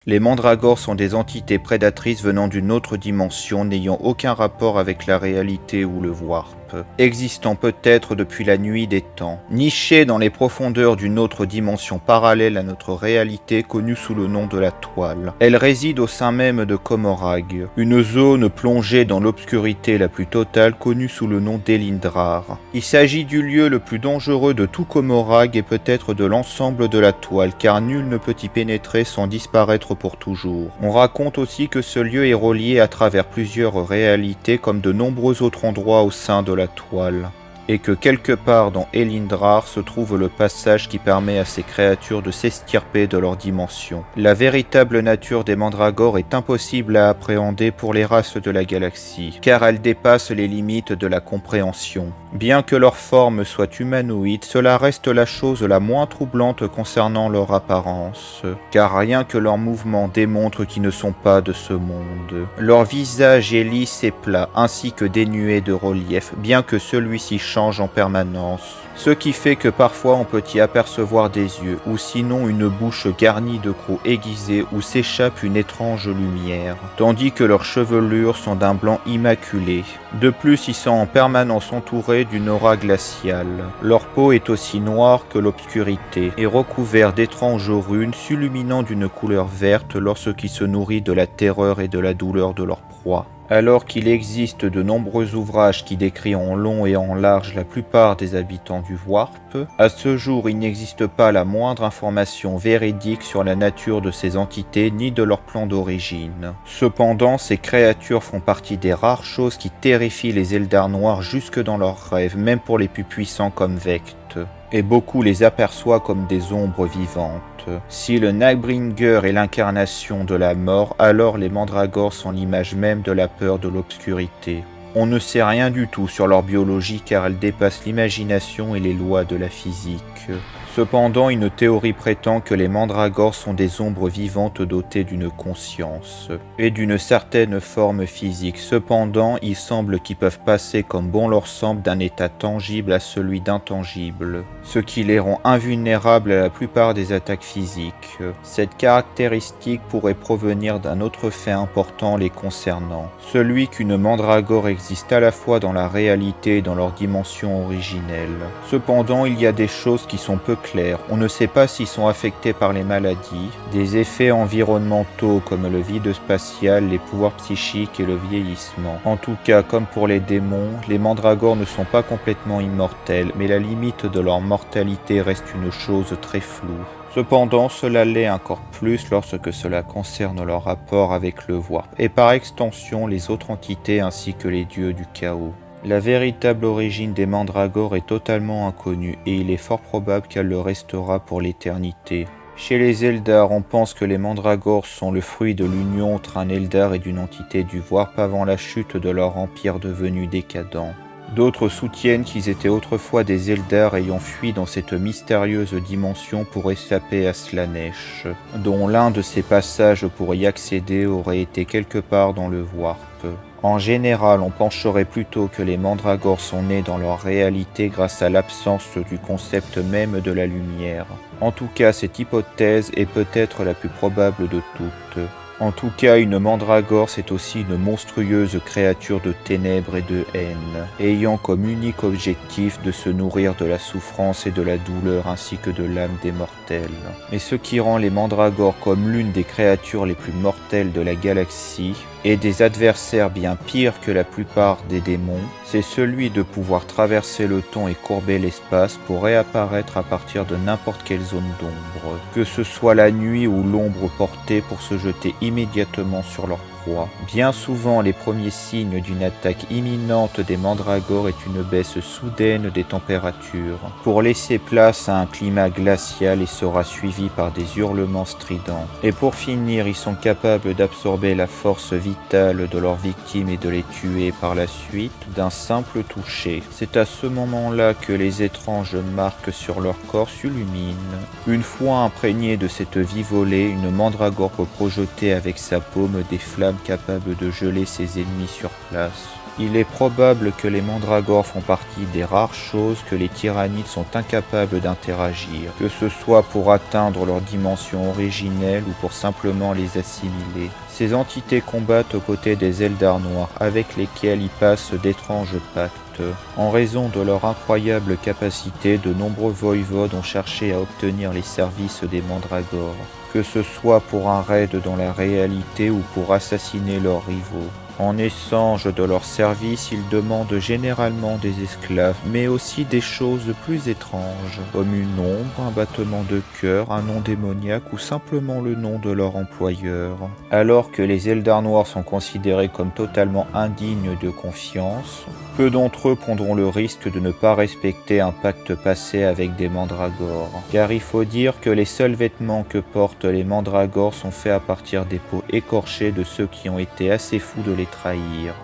Les mandragores sont des entités prédatrices venant d'une autre dimension n'ayant aucun rapport avec la réalité ou le warp, existant peut-être depuis la nuit des temps, nichées dans les profondeurs d'une autre dimension parallèle à notre réalité connue sous le nom de la toile. Elles résident au sein même de Komorrag, une zone plongée dans l'obscurité la plus totale connue sous le nom d'Elindrar. Il s'agit du lieu le plus dangereux de tout Komorrag et peut-être de l'ensemble de la toile, car nul ne peut y pénétrer sans disparaître pour toujours. On raconte aussi que ce lieu est relié à travers plusieurs réalités comme de nombreux autres endroits au sein de la toile, et que quelque part dans Elindrar se trouve le passage qui permet à ces créatures de s'extirper de leur dimension. La véritable nature des mandragores est impossible à appréhender pour les races de la galaxie, car elle dépasse les limites de la compréhension. Bien que leur forme soit humanoïde, cela reste la chose la moins troublante concernant leur apparence, car rien que leurs mouvements démontrent qu'ils ne sont pas de ce monde. Leur visage est lisse et plat, ainsi que dénué de relief, bien que celui-ci change en permanence, ce qui fait que parfois on peut y apercevoir des yeux, ou sinon une bouche garnie de crocs aiguisés où s'échappe une étrange lumière, tandis que leurs chevelures sont d'un blanc immaculé. De plus, ils sont en permanence entourés d'une aura glaciale. Leur peau est aussi noire que l'obscurité, et recouverte d'étranges runes s'illuminant d'une couleur verte lorsqu'ils se nourrissent de la terreur et de la douleur de leur proie. Alors qu'il existe de nombreux ouvrages qui décrivent en long et en large la plupart des habitants du Warp, à ce jour il n'existe pas la moindre information véridique sur la nature de ces entités ni de leur plan d'origine. Cependant, ces créatures font partie des rares choses qui terrifient les Eldar noirs jusque dans leurs rêves, même pour les plus puissants comme Vect, et beaucoup les aperçoivent comme des ombres vivantes. Si le Nightbringer est l'incarnation de la mort, alors les mandragores sont l'image même de la peur de l'obscurité. On ne sait rien du tout sur leur biologie car elle dépasse l'imagination et les lois de la physique. Cependant, une théorie prétend que les mandragores sont des ombres vivantes dotées d'une conscience et d'une certaine forme physique. Cependant, il semble qu'ils peuvent passer comme bon leur semble d'un état tangible à celui d'intangible, ce qui les rend invulnérables à la plupart des attaques physiques. Cette caractéristique pourrait provenir d'un autre fait important les concernant, celui qu'une mandragore existe à la fois dans la réalité et dans leur dimension originelle. Cependant, il y a des choses qui sont peu claires. On ne sait pas s'ils sont affectés par les maladies, des effets environnementaux comme le vide spatial, les pouvoirs psychiques et le vieillissement. En tout cas, comme pour les démons, les mandragores ne sont pas complètement immortels, mais la limite de leur mortalité reste une chose très floue. Cependant, cela l'est encore plus lorsque cela concerne leur rapport avec le Warp, et par extension les autres entités ainsi que les dieux du chaos. La véritable origine des mandragores est totalement inconnue, et il est fort probable qu'elle le restera pour l'éternité. Chez les Eldar, on pense que les mandragores sont le fruit de l'union entre un Eldar et d'une entité du Warp avant la chute de leur empire devenu décadent. D'autres soutiennent qu'ils étaient autrefois des Eldar ayant fui dans cette mystérieuse dimension pour échapper à Slaanesh, dont l'un de ces passages pour y accéder aurait été quelque part dans le Warp. En général, on pencherait plutôt que les mandragores sont nés dans leur réalité grâce à l'absence du concept même de la lumière. En tout cas, cette hypothèse est peut-être la plus probable de toutes. En tout cas, une mandragore, c'est aussi une monstrueuse créature de ténèbres et de haine, ayant comme unique objectif de se nourrir de la souffrance et de la douleur ainsi que de l'âme des mortels. Mais ce qui rend les mandragores comme l'une des créatures les plus mortelles de la galaxie, et des adversaires bien pires que la plupart des démons, c'est celui de pouvoir traverser le temps et courber l'espace pour réapparaître à partir de n'importe quelle zone d'ombre, que ce soit la nuit ou l'ombre portée pour se jeter immédiatement sur leur proie. Bien souvent, les premiers signes d'une attaque imminente des mandragores est une baisse soudaine des températures, pour laisser place à un climat glacial et sera suivi par des hurlements stridents. Et pour finir, ils sont capables d'absorber la force vitale de leurs victimes et de les tuer par la suite d'un simple toucher. C'est à ce moment-là que les étranges marques sur leur corps s'illuminent. Une fois imprégnée de cette vie volée, une mandragore peut projeter avec sa paume des flammes capables de geler ses ennemis sur place. Il est probable que les mandragores font partie des rares choses que les tyrannides sont incapables d'interagir, que ce soit pour atteindre leur dimension originelle ou pour simplement les assimiler. Ces entités combattent aux côtés des Eldar noirs avec lesquels ils passent d'étranges pactes. En raison de leur incroyable capacité, de nombreux voïvodes ont cherché à obtenir les services des mandragores, que ce soit pour un raid dans la réalité ou pour assassiner leurs rivaux. En échange de leur service, ils demandent généralement des esclaves, mais aussi des choses plus étranges, comme une ombre, un battement de cœur, un nom démoniaque ou simplement le nom de leur employeur. Alors que les Eldar noirs sont considérés comme totalement indignes de confiance, peu d'entre eux prendront le risque de ne pas respecter un pacte passé avec des mandragores. Car il faut dire que les seuls vêtements que portent les mandragores sont faits à partir des peaux écorchées de ceux qui ont été assez fous de les trahir.